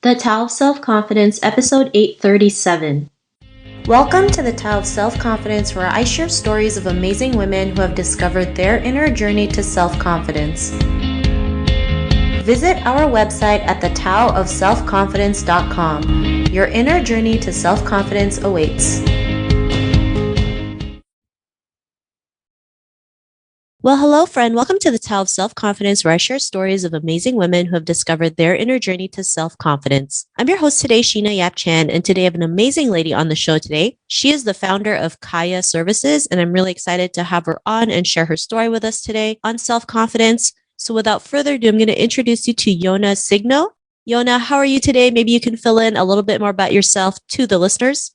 The Tao of Self-Confidence, episode 837. Welcome to the Tao of Self-Confidence, where I share stories of amazing women who have discovered their inner journey to self-confidence. Visit our website at thetaoofselfconfidence.com. Your inner journey to self-confidence awaits. Well, hello, friend. Welcome to the Tao of Self-Confidence, where I share stories of amazing women who have discovered their inner journey to self-confidence. I'm your host today, Sheena Yap Chan, and today I have an amazing lady on the show today. She is the founder of Kaya Services, and I'm really excited to have her on and share her story with us today on self-confidence. So without further ado, I'm going to introduce you to Yona Signo. Yona, how are you today? Maybe you can fill in a little bit more about yourself to the listeners.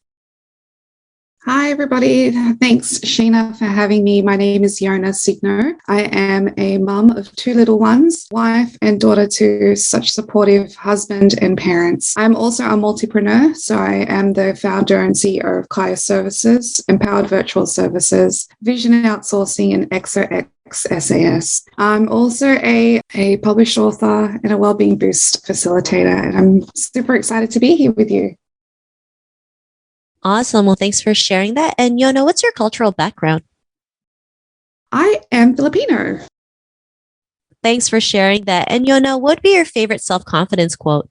Hi, everybody. Thanks, Sheena, for having me. My name is Yona Signo. I am a mum of two little ones, wife and daughter to such supportive husband and parents. I'm also a multipreneur, so I am the founder and CEO of Kaya Services, Empowered Virtual Services, Vision Outsourcing, and XOX SAS. I'm also a published author and a Wellbeing Boost facilitator, and I'm super excited to be here with you. Awesome. Well, thanks for sharing that. And Yona, what's your cultural background? I am Filipino. Thanks for sharing that. And Yona, what would be your favorite self-confidence quote?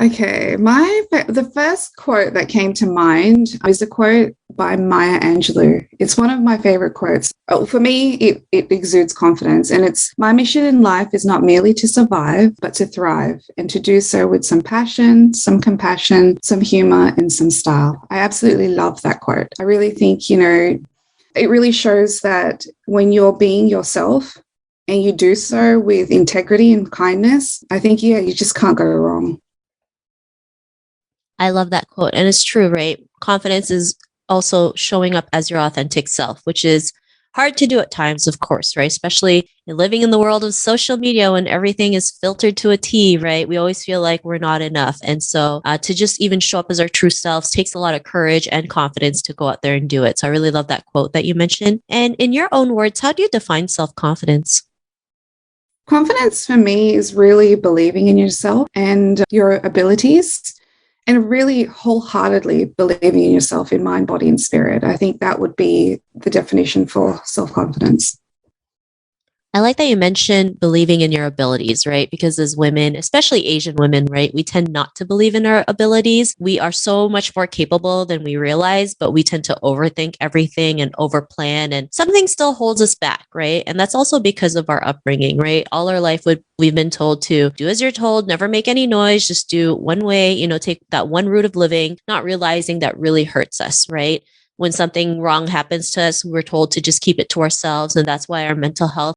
Okay, the first quote that came to mind is a quote by Maya Angelou. It's one of my favorite quotes. For me, it exudes confidence, and it's, "My mission in life is not merely to survive, but to thrive, and to do so with some passion, some compassion, some humor, and some style." I absolutely love that quote. I really think, it really shows that when you're being yourself and you do so with integrity and kindness, I think, you just can't go wrong. I love that quote. And it's true, right? Confidence is also showing up as your authentic self, which is hard to do at times, of course, right? Especially living in the world of social media when everything is filtered to a T, right? We always feel like we're not enough. And so to just even show up as our true selves takes a lot of courage and confidence to go out there and do it. So I really love that quote that you mentioned. And in your own words, how do you define self-confidence? Confidence for me is really believing in yourself and your abilities, and really wholeheartedly believing in yourself in mind, body, and spirit. I think that would be the definition for self-confidence. I like that you mentioned believing in your abilities, right? Because as women, especially Asian women, right, we tend not to believe in our abilities. We are so much more capable than we realize, but we tend to overthink everything and overplan, and something still holds us back, right? And that's also because of our upbringing, right? All our life we've been told to do as you're told, never make any noise, just do one way, take that one route of living, not realizing that really hurts us, right? When something wrong happens to us, we're told to just keep it to ourselves. And that's why our mental health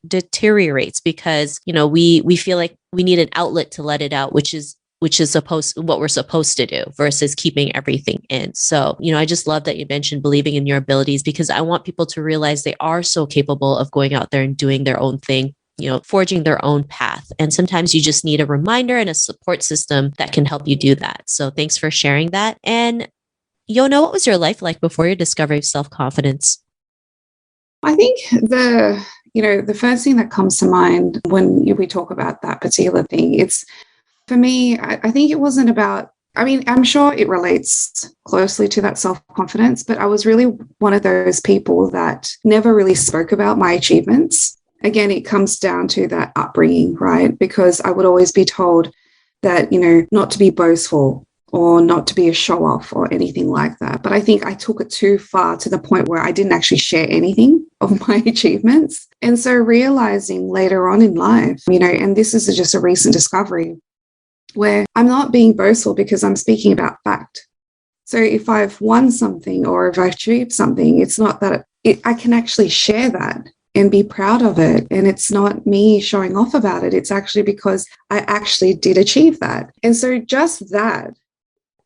deteriorates, because we feel like we need an outlet to let it out, which is what we're supposed to do, versus keeping everything in. So I just love that you mentioned believing in your abilities, because I want people to realize they are so capable of going out there and doing their own thing, forging their own path. And sometimes you just need a reminder and a support system that can help you do that. So thanks for sharing that. And Yona, what was your life like before your discovery of self-confidence? I think the first thing that comes to mind when we talk about that particular thing, it's, for me, I think it wasn't about, I'm sure it relates closely to that self-confidence, but I was really one of those people that never really spoke about my achievements. Again, it comes down to that upbringing, right? Because I would always be told that, not to be boastful, or not to be a show-off or anything like that. But I think I took it too far, to the point where I didn't actually share anything of my achievements. And so realizing later on in life, and this is just a recent discovery, where I'm not being boastful because I'm speaking about fact. So if I've won something or if I've achieved something, it's not that I can actually share that and be proud of it. And it's not me showing off about it. It's actually because I actually did achieve that. And so just that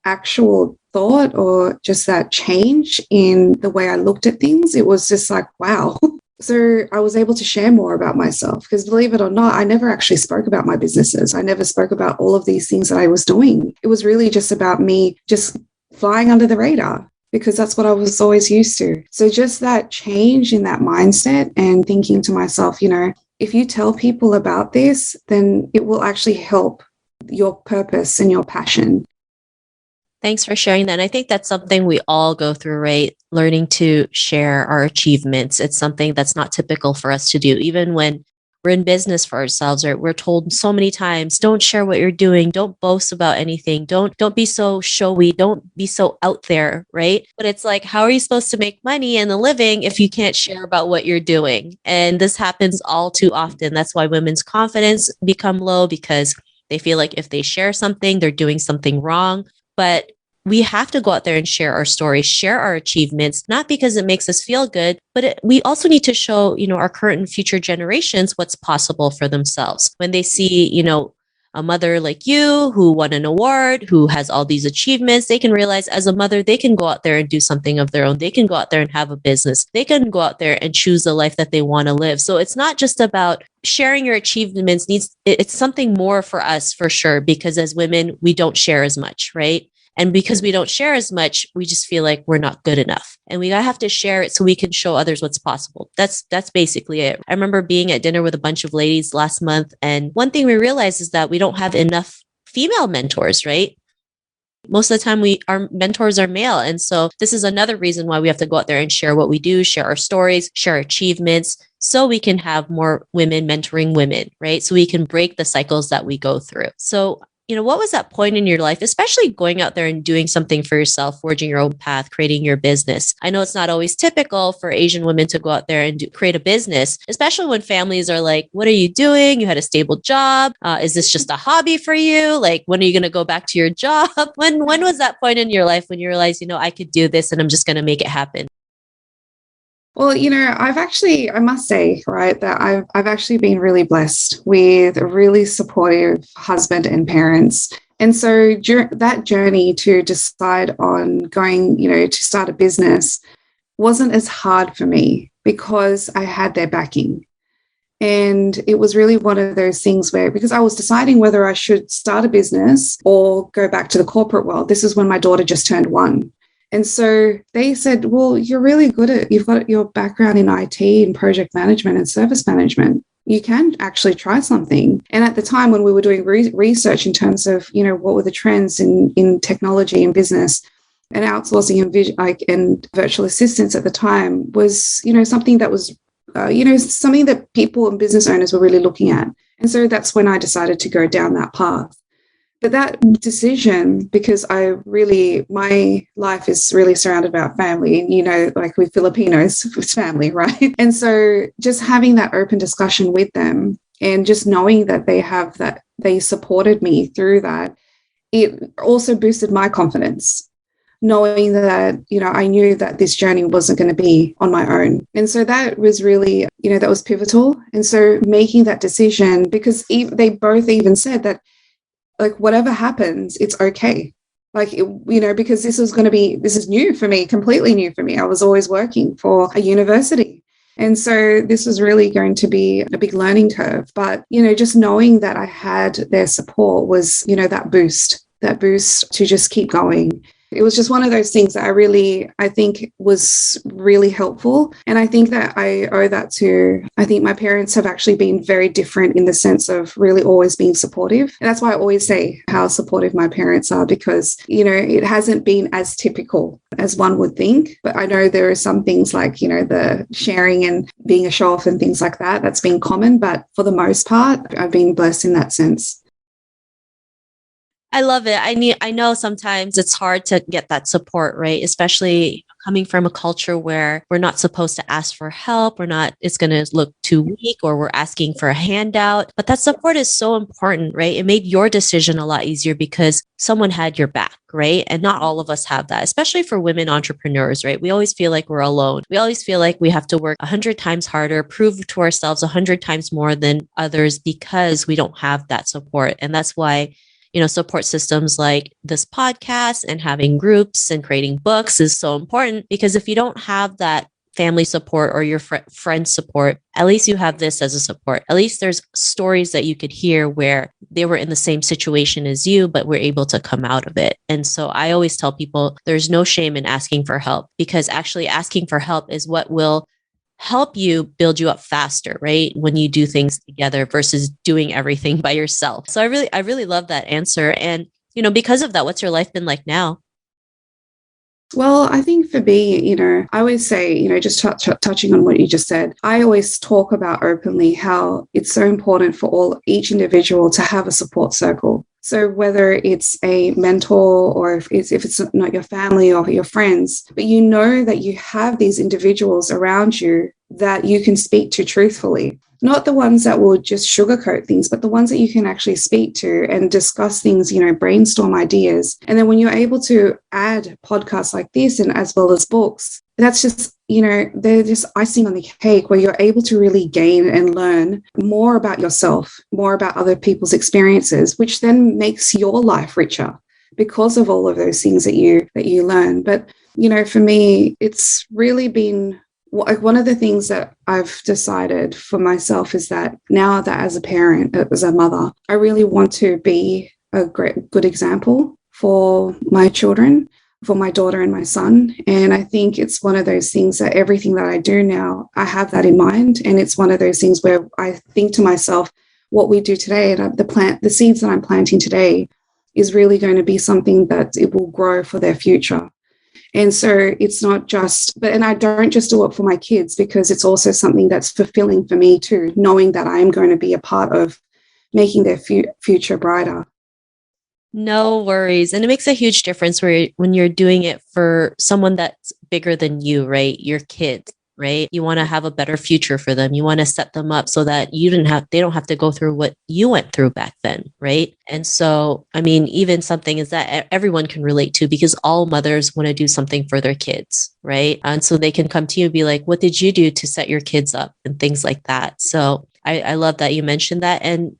actual thought, or just that change in the way I looked at things, it was just like, wow. So I was able to share more about myself, because believe it or not, I never actually spoke about my businesses. I never spoke about all of these things that I was doing. It was really just about me just flying under the radar, because that's what I was always used to. So just that change in that mindset, and thinking to myself, if you tell people about this, then it will actually help your purpose and your passion. Thanks for sharing that. And I think that's something we all go through, right? Learning to share our achievements. It's something that's not typical for us to do. Even when we're in business for ourselves, right? We're told so many times, don't share what you're doing. Don't boast about anything. Don't be so showy. Don't be so out there, right? But it's like, how are you supposed to make money and a living if you can't share about what you're doing? And this happens all too often. That's why women's confidence become low, because they feel like if they share something, they're doing something wrong. But we have to go out there and share our stories, share our achievements, not because it makes us feel good, but we also need to show, our current and future generations what's possible for themselves. When they see, a mother like you who won an award, who has all these achievements, they can realize as a mother, they can go out there and do something of their own. They can go out there and have a business. They can go out there and choose the life that they want to live. So it's not just about sharing your achievements. It's something more for us, for sure, because as women, we don't share as much, right? And because we don't share as much, we just feel like we're not good enough. And we gotta have to share it so we can show others what's possible. That's basically it. I remember being at dinner with a bunch of ladies last month, and one thing we realized is that we don't have enough female mentors, right? Most of the time our mentors are male. And so this is another reason why we have to go out there and share what we do, share our stories, share our achievements, so we can have more women mentoring women, right? So we can break the cycles that we go through. So what was that point in your life, especially going out there and doing something for yourself, forging your own path, creating your business? I know it's not always typical for Asian women to go out there and create a business, especially when families are like, what are you doing? You had a stable job. Is this just a hobby for you? Like, when are you going to go back to your job? When was that point in your life when you realized, I could do this and I'm just going to make it happen? Well, I must say, right, that I've actually been really blessed with a really supportive husband and parents. And so that journey to decide on going, to start a business wasn't as hard for me because I had their backing. And it was really one of those things where, because I was deciding whether I should start a business or go back to the corporate world. This is when my daughter just turned 1. And so they said, well, you've got your background in IT and project management and service management. You can actually try something. And at the time when we were doing research in terms of, what were the trends in technology and business, and outsourcing and virtual assistants at the time was, something that was, something that people and business owners were really looking at. And so that's when I decided to go down that path. But that decision, because my life is really surrounded about family, like with Filipinos, it's family, right? And so just having that open discussion with them and just knowing that they supported me through that, it also boosted my confidence, knowing that, I knew that this journey wasn't going to be on my own. And so that was really, that was pivotal. And so making that decision, because they both even said that, like, whatever happens, it's okay. Like, because this is new for me, completely new for me. I was always working for a university. And so this was really going to be a big learning curve. But, just knowing that I had their support was, that boost to just keep going. It was just one of those things that I think was really helpful. And I think that I owe that to, I think my parents have actually been very different in the sense of really always being supportive. And that's why I always say how supportive my parents are, because, it hasn't been as typical as one would think. But I know there are some things like, the sharing and being a show off and things like that, that's been common. But for the most part, I've been blessed in that sense. I love it. I know sometimes it's hard to get that support, right? Especially coming from a culture where we're not supposed to ask for help. It's going to look too weak, or we're asking for a handout. But that support is so important, right? It made your decision a lot easier because someone had your back, right? And not all of us have that, especially for women entrepreneurs, right? We always feel like we're alone. We always feel like we have to work 100 times harder, prove to ourselves 100 times more than others because we don't have that support. And that's why support systems like this podcast and having groups and creating books is so important, because if you don't have that family support or your friend support, at least you have this as a support. At least there's stories that you could hear where they were in the same situation as you, but were able to come out of it. And so I always tell people there's no shame in asking for help, because actually asking for help is what will help you build you up faster, right? When you do things together versus doing everything by yourself. So I really love that answer. And, because of that, what's your life been like now? Well, I think for me, I always say, just touching on what you just said, I always talk about openly how it's so important for each individual to have a support circle. So whether it's a mentor or if it's not your family or your friends, but you know that you have these individuals around you that you can speak to truthfully. Not the ones that will just sugarcoat things, but the ones that you can actually speak to and discuss things, brainstorm ideas. And then when you're able to add podcasts like this and as well as books, that's just, they're just icing on the cake where you're able to really gain and learn more about yourself, more about other people's experiences, which then makes your life richer because of all of those things that you learn. But, for me, it's really been one of the things that I've decided for myself is that now that as a parent, as a mother, I really want to be a good example for my children, for my daughter and my son. And I think it's one of those things that everything that I do now, I have that in mind. And it's one of those things where I think to myself, what we do today and the seeds that I'm planting today is really going to be something that it will grow for their future. And so it's not just, and I don't just do it for my kids because it's also something that's fulfilling for me too, knowing that I am going to be a part of making their future brighter. No worries. And it makes a huge difference when you're doing it for someone that's bigger than you, right? Your kids, right? You want to have a better future for them. You want to set them up so that they don't have to go through what you went through back then, right? And so, I mean, even something is that everyone can relate to because all mothers want to do something for their kids, right? And so they can come to you and be like, what did you do to set your kids up and things like that. So I love that you mentioned that. And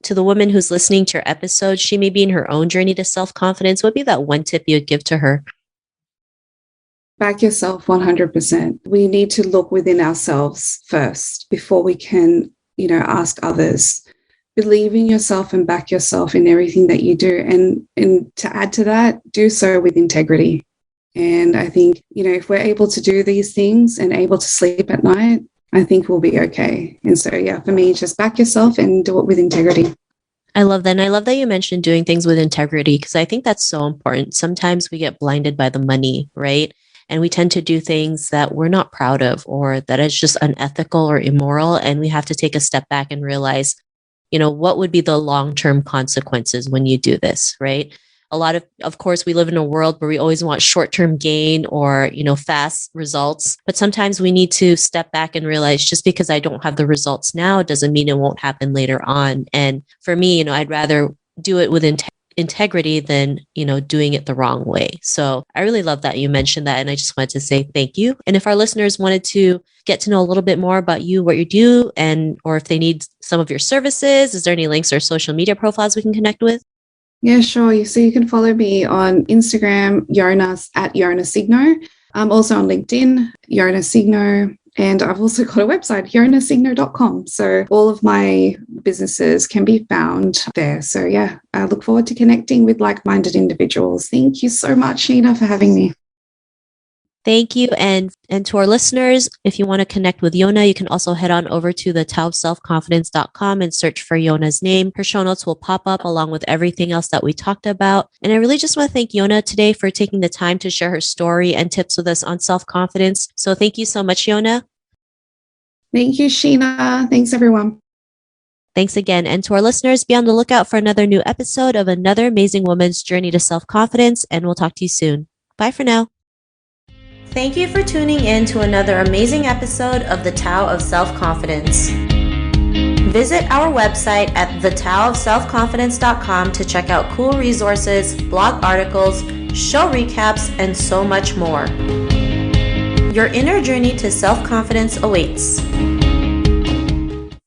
to the woman who's listening to your episode, she may be in her own journey to self-confidence. What would be that one tip you would give to her? Back yourself 100%. We need to look within ourselves first before we can, ask others. Believe in yourself and back yourself in everything that you do. And to add to that, do so with integrity. And I think, if we're able to do these things and able to sleep at night, I think we'll be okay. And so, yeah, for me, just back yourself and do it with integrity. I love that. And I love that you mentioned doing things with integrity because I think that's so important. Sometimes we get blinded by the money, right? And we tend to do things that we're not proud of or that is just unethical or immoral. And we have to take a step back and realize, what would be the long-term consequences when you do this, right? Of course, we live in a world where we always want short-term gain or, fast results. But sometimes we need to step back and realize just because I don't have the results now doesn't mean it won't happen later on. And for me, I'd rather do it with integrity than, doing it the wrong way. So I really love that you mentioned that. And I just wanted to say thank you. And if our listeners wanted to get to know a little bit more about you, what you do, or if they need some of your services, is there any links or social media profiles we can connect with? Yeah, sure. So you can follow me on Instagram, Yona at Yona Signo. I'm also on LinkedIn, Yona Signo. And I've also got a website, yonasigno.com. So all of my businesses can be found there. So yeah, I look forward to connecting with like-minded individuals. Thank you so much, Sheena, for having me. Thank you. And to our listeners, if you want to connect with Yona, you can also head on over to the taoofselfconfidence.com and search for Yona's name. Her show notes will pop up along with everything else that we talked about. And I really just want to thank Yona today for taking the time to share her story and tips with us on self-confidence. So thank you so much, Yona. Thank you, Sheena. Thanks, everyone. Thanks again. And to our listeners, be on the lookout for another new episode of another amazing woman's journey to self-confidence. And we'll talk to you soon. Bye for now. Thank you for tuning in to another amazing episode of The Tao of Self-Confidence. Visit our website at thetaoofselfconfidence.com to check out cool resources, blog articles, show recaps, and so much more. Your inner journey to self-confidence awaits.